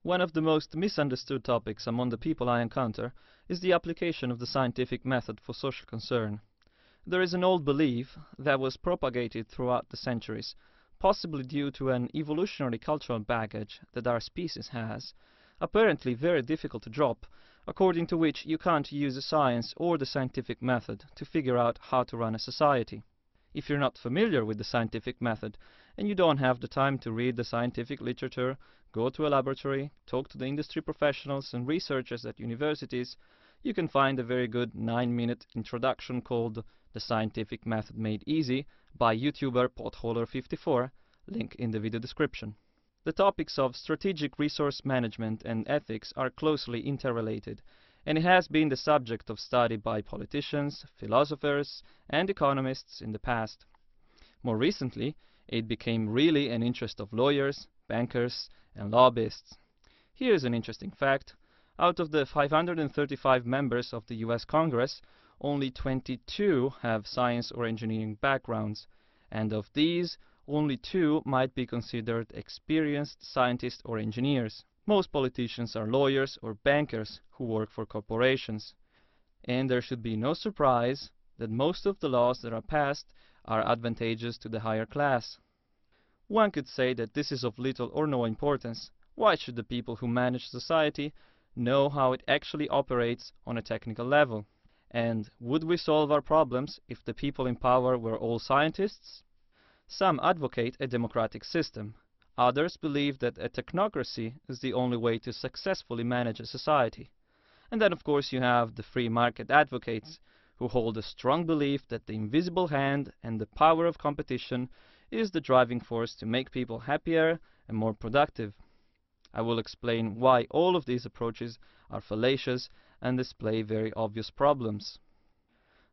One of the most misunderstood topics among the people I encounter is the application of the scientific method for social concern. There is an old belief that was propagated throughout the centuries, possibly due to an evolutionary cultural baggage that our species has, apparently very difficult to drop, according to which you can't use the science or the scientific method to figure out how to run a society. If you're not familiar with the scientific method and you don't have the time to read the scientific literature, go to a laboratory, talk to the industry professionals and researchers at universities, you can find a very good 9-minute introduction called The Scientific Method Made Easy by YouTuber Potholer54, link in the video description. The topics of strategic resource management and ethics are closely interrelated, and it has been the subject of study by politicians, philosophers, and economists in the past. More recently, it became really an interest of lawyers, bankers, and lobbyists. Here's an interesting fact. Out of the 535 members of the US Congress, only 22 have science or engineering backgrounds, and of these, only 2 might be considered experienced scientists or engineers. Most politicians are lawyers or bankers who work for corporations, and there should be no surprise that most of the laws that are passed are advantageous to the higher class. One could say that this is of little or no importance. Why should the people who manage society know how it actually operates on a technical level? And would we solve our problems if the people in power were all scientists? Some advocate a democratic system. Others believe that a technocracy is the only way to successfully manage a society. And then of course you have the free market advocates, who hold a strong belief that the invisible hand and the power of competition is the driving force to make people happier and more productive. I will explain why all of these approaches are fallacious and display very obvious problems.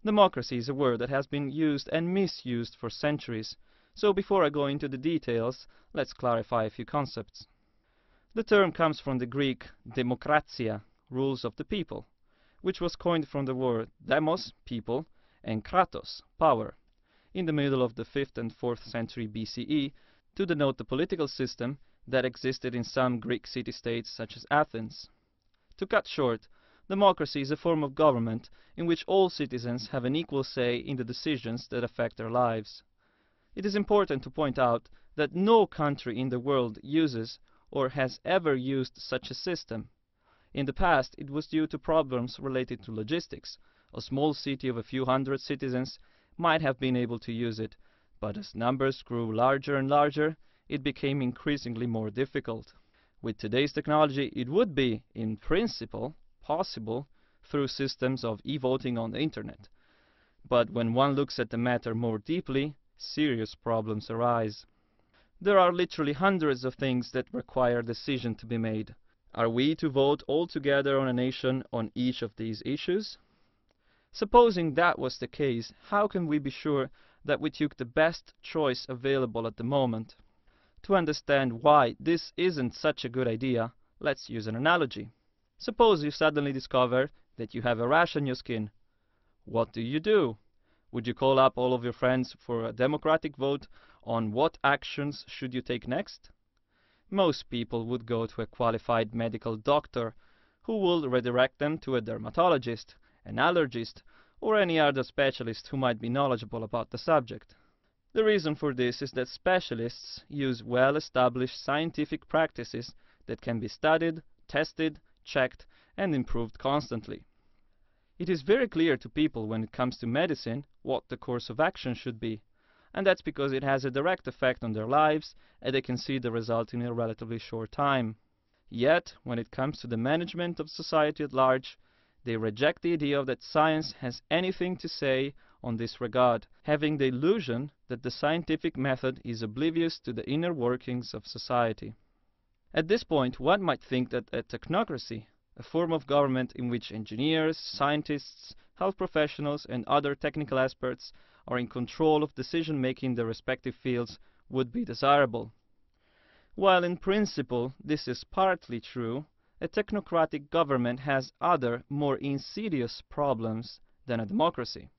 Democracy is a word that has been used and misused for centuries, so before I go into the details, let's clarify a few concepts. The term comes from the Greek Demokracia, rules of the people, which was coined from the word demos, people, and kratos, power, in the middle of the 5th and 4th century BCE to denote the political system that existed in some Greek city-states such as Athens. To cut short, democracy is a form of government in which all citizens have an equal say in the decisions that affect their lives. It is important to point out that no country in the world uses or has ever used such a system. In the past, it was due to problems related to logistics. A small city of a few hundred citizens might have been able to use it, but as numbers grew larger and larger, it became increasingly more difficult. With today's technology, it would be, in principle, possible through systems of e-voting on the internet. But when one looks at the matter more deeply, serious problems arise. There are literally hundreds of things that require a decision to be made. Are we to vote all together on a nation on each of these issues? Supposing that was the case, how can we be sure that we took the best choice available at the moment? To understand why this isn't such a good idea, let's use an analogy. Suppose you suddenly discover that you have a rash on your skin. What do? Would you call up all of your friends for a democratic vote on what actions should you take next? Most people would go to a qualified medical doctor who will redirect them to a dermatologist, an allergist, or any other specialist who might be knowledgeable about the subject. The reason for this is that specialists use well-established scientific practices that can be studied, tested, checked, and improved constantly. It is very clear to people when it comes to medicine what the course of action should be, and that's because it has a direct effect on their lives and they can see the result in a relatively short time. Yet, when it comes to the management of society at large, they reject the idea that science has anything to say on this regard, having the illusion that the scientific method is oblivious to the inner workings of society. At this point, one might think that a technocracy, a form of government in which engineers, scientists, health professionals, and other technical experts are in control of decision-making in their respective fields, would be desirable. While in principle this is partly true, a technocratic government has other, more insidious problems than a democracy.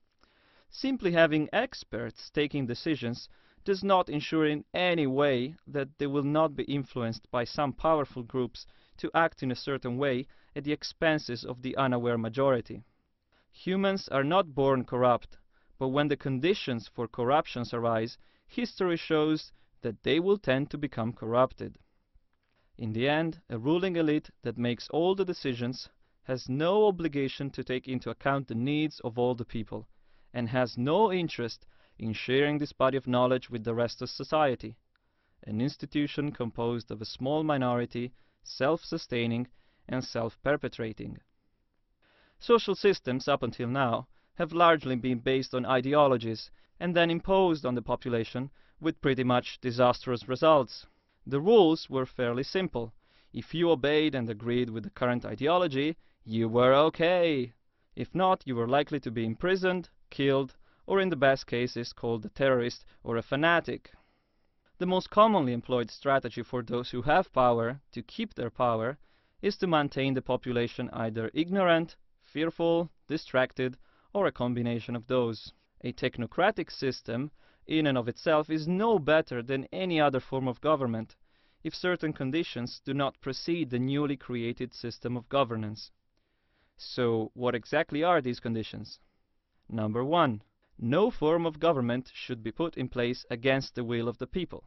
Simply having experts taking decisions does not ensure in any way that they will not be influenced by some powerful groups to act in a certain way at the expenses of the unaware majority. Humans are not born corrupt, but when the conditions for corruptions arise, history shows that they will tend to become corrupted. In the end, a ruling elite that makes all the decisions has no obligation to take into account the needs of all the people, and has no interest in sharing this body of knowledge with the rest of society, an institution composed of a small minority, self-sustaining and self-perpetuating. Social systems up until now have largely been based on ideologies and then imposed on the population with pretty much disastrous results. The rules were fairly simple. If you obeyed and agreed with the current ideology, you were okay. If not, you were likely to be imprisoned, killed, or in the best cases called a terrorist or a fanatic. The most commonly employed strategy for those who have power to keep their power is to maintain the population either ignorant, fearful, distracted, or a combination of those. A technocratic system in and of itself is no better than any other form of government if certain conditions do not precede the newly created system of governance. So, what exactly are these conditions? Number 1. No form of government should be put in place against the will of the people.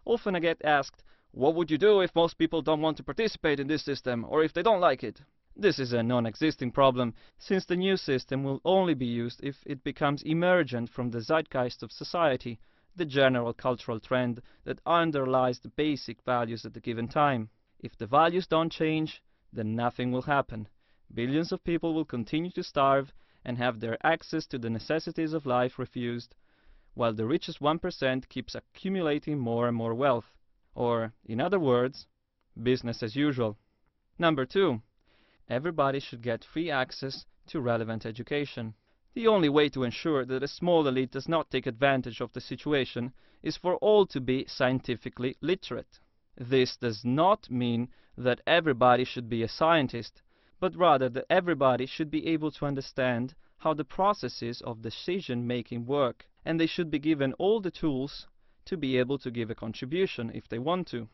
Often I get asked, what would you do if most people don't want to participate in this system, or if they don't like it? This is a non-existing problem, since the new system will only be used if it becomes emergent from the Zeitgeist of society, the general cultural trend that underlies the basic values at the given time. If the values don't change, then nothing will happen. Billions of people will continue to starve and have their access to the necessities of life refused, while the richest 1% keeps accumulating more and more wealth. Or, in other words, business as usual. Number 2. Everybody should get free access to relevant education. The only way to ensure that a small elite does not take advantage of the situation is for all to be scientifically literate. This does not mean that everybody should be a scientist, but rather that everybody should be able to understand how the processes of decision-making work, and they should be given all the tools to be able to give a contribution if they want to.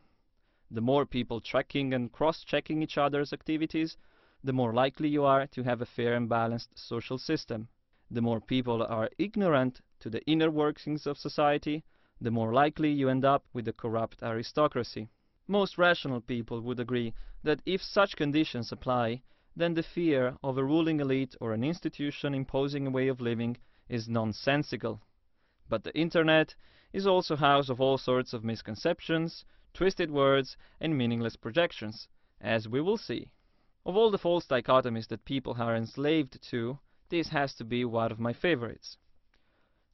The more people tracking and cross-checking each other's activities, the more likely you are to have a fair and balanced social system. The more people are ignorant to the inner workings of society, the more likely you end up with a corrupt aristocracy. Most rational people would agree that if such conditions apply, then the fear of a ruling elite or an institution imposing a way of living is nonsensical. But the internet is also a house of all sorts of misconceptions, twisted words, and meaningless projections, as we will see. Of all the false dichotomies that people are enslaved to, this has to be one of my favorites.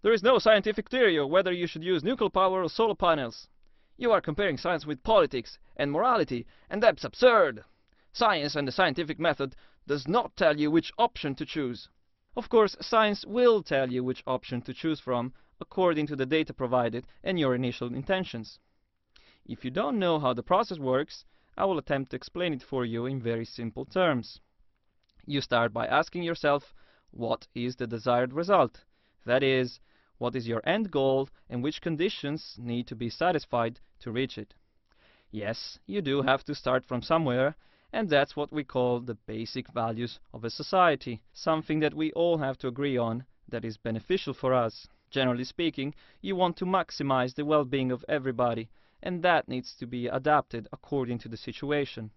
There is no scientific theory of whether you should use nuclear power or solar panels. You are comparing science with politics and morality, and that's absurd. Science and the scientific method does not tell you which option to choose. Of course, science will tell you which option to choose from according to the data provided and your initial intentions. If you don't know how the process works, I will attempt to explain it for you in very simple terms. You start by asking yourself, what is the desired result? That is, what is your end goal and which conditions need to be satisfied to reach it? Yes, you do have to start from somewhere, and that's what we call the basic values of a society, something that we all have to agree on that is beneficial for us. Generally speaking, you want to maximize the well-being of everybody, and that needs to be adapted according to the situation.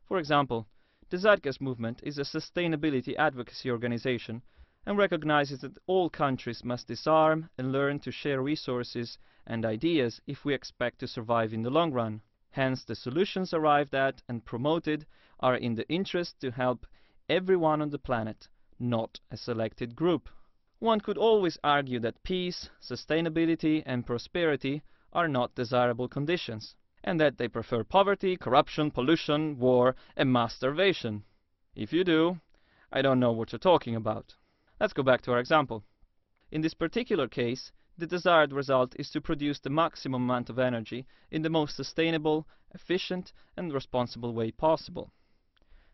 For example, the Zeitgeist movement is a sustainability advocacy organization and recognizes that all countries must disarm and learn to share resources and ideas if we expect to survive in the long run. Hence, the solutions arrived at and promoted are in the interest to help everyone on the planet, not a selected group. One could always argue that peace, sustainability, and prosperity are not desirable conditions, and that they prefer poverty, corruption, pollution, war, and mass starvation. If you do, I don't know what you're talking about. Let's go back to our example. In this particular case, the desired result is to produce the maximum amount of energy in the most sustainable, efficient, and responsible way possible.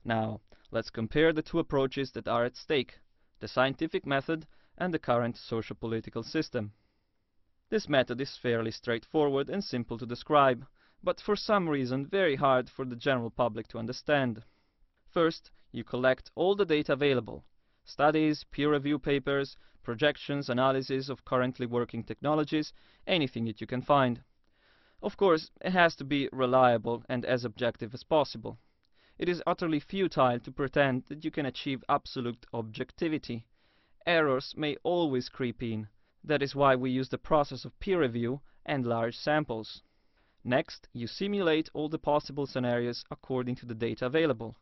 Now, let's compare the two approaches that are at stake, the scientific method and the current socio-political system. This method is fairly straightforward and simple to describe, but for some reason very hard for the general public to understand. First, you collect all the data available: studies, peer review papers, projections, analysis of currently working technologies, anything that you can find. Of course, it has to be reliable and as objective as possible. It is utterly futile to pretend that you can achieve absolute objectivity. Errors may always creep in. That is why we use the process of peer review and large samples. Next, you simulate all the possible scenarios according to the data available.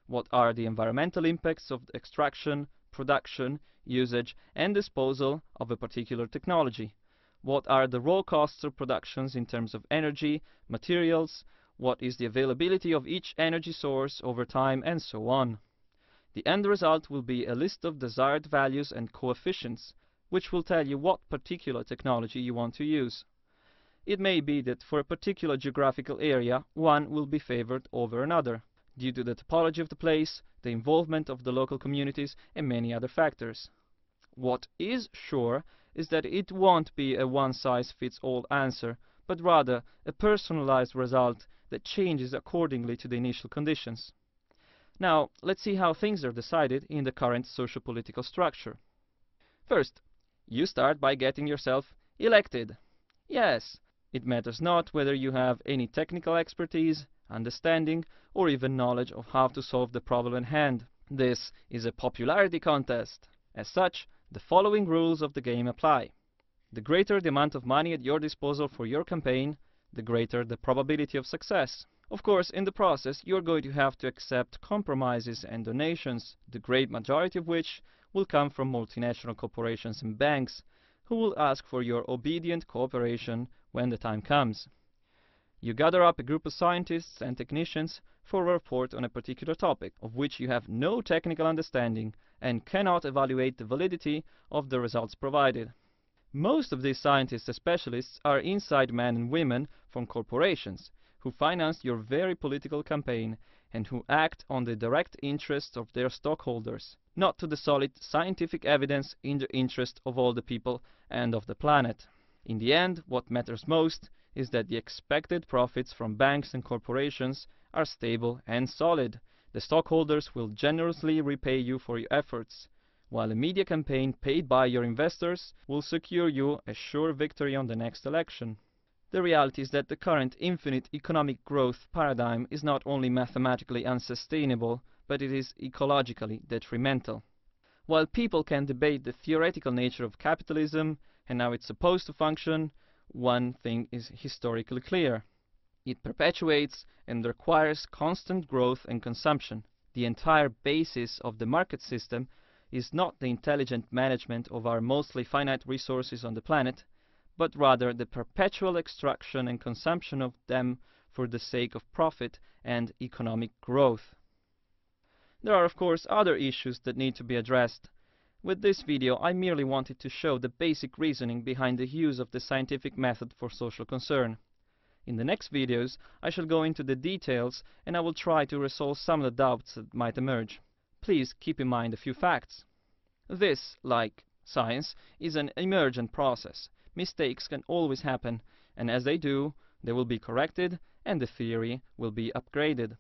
What are the environmental impacts of the extraction, production, usage, and disposal of a particular technology? What are the raw costs of productions in terms of energy, materials? What is the availability of each energy source over time, and so on. The end result will be a list of desired values and coefficients, which will tell you what particular technology you want to use. It may be that for a particular geographical area, one will be favored over another, due to the topology of the place, the involvement of the local communities, and many other factors. What is sure is that it won't be a one-size-fits-all answer, but rather a personalized result that changes accordingly to the initial conditions. Now, let's see how things are decided in the current socio-political structure. First, you start by getting yourself elected. Yes, it matters not whether you have any technical expertise, understanding, or even knowledge of how to solve the problem at hand. This is a popularity contest. As such, the following rules of the game apply. The greater the amount of money at your disposal for your campaign, the greater the probability of success. Of course, in the process, you're going to have to accept compromises and donations, the great majority of which will come from multinational corporations and banks, who will ask for your obedient cooperation when the time comes. You gather up a group of scientists and technicians for a report on a particular topic, of which you have no technical understanding and cannot evaluate the validity of the results provided. Most of these scientists and specialists are inside men and women from corporations, who finance your very political campaign and who act on the direct interests of their stockholders, not to the solid scientific evidence in the interest of all the people and of the planet. In the end, what matters most is that the expected profits from banks and corporations are stable and solid. The stockholders will generously repay you for your efforts, while a media campaign paid by your investors will secure you a sure victory on the next election. The reality is that the current infinite economic growth paradigm is not only mathematically unsustainable, but it is ecologically detrimental. While people can debate the theoretical nature of capitalism and how it's supposed to function, one thing is historically clear. It perpetuates and requires constant growth and consumption. The entire basis of the market system is not the intelligent management of our mostly finite resources on the planet, but rather the perpetual extraction and consumption of them for the sake of profit and economic growth. There are of course other issues that need to be addressed. With this video I merely wanted to show the basic reasoning behind the use of the scientific method for social concern. In the next videos I shall go into the details and I will try to resolve some of the doubts that might emerge. Please keep in mind a few facts. This, like science, is an emergent process. Mistakes can always happen, and as they do, they will be corrected and the theory will be upgraded.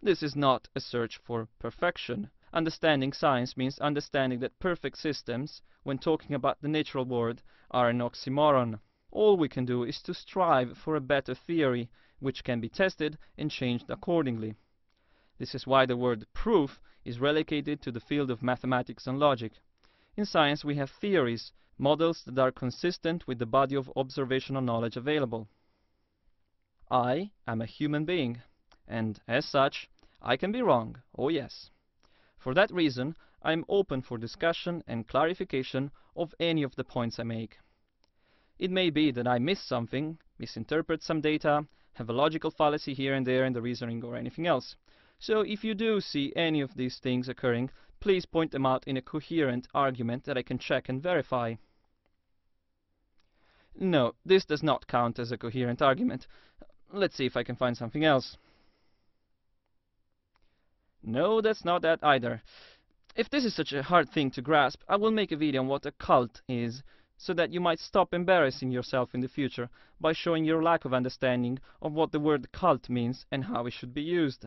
This is not a search for perfection. Understanding science means understanding that perfect systems, when talking about the natural world, are an oxymoron. All we can do is to strive for a better theory, which can be tested and changed accordingly. This is why the word proof is relegated to the field of mathematics and logic. In science we have theories, models that are consistent with the body of observational knowledge available. I am a human being, and as such, I can be wrong, oh yes. For that reason, I am open for discussion and clarification of any of the points I make. It may be that I miss something, misinterpret some data, have a logical fallacy here and there in the reasoning or anything else. So if you do see any of these things occurring, please point them out in a coherent argument that I can check and verify. No, this does not count as a coherent argument. Let's see if I can find something else. No, that's not that either. If this is such a hard thing to grasp, I will make a video on what a cult is, so that you might stop embarrassing yourself in the future by showing your lack of understanding of what the word cult means and how it should be used.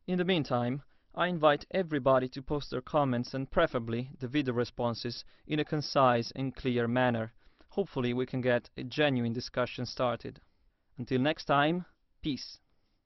In the meantime, I invite everybody to post their comments and preferably the video responses in a concise and clear manner. Hopefully we can get a genuine discussion started. Until next time, peace.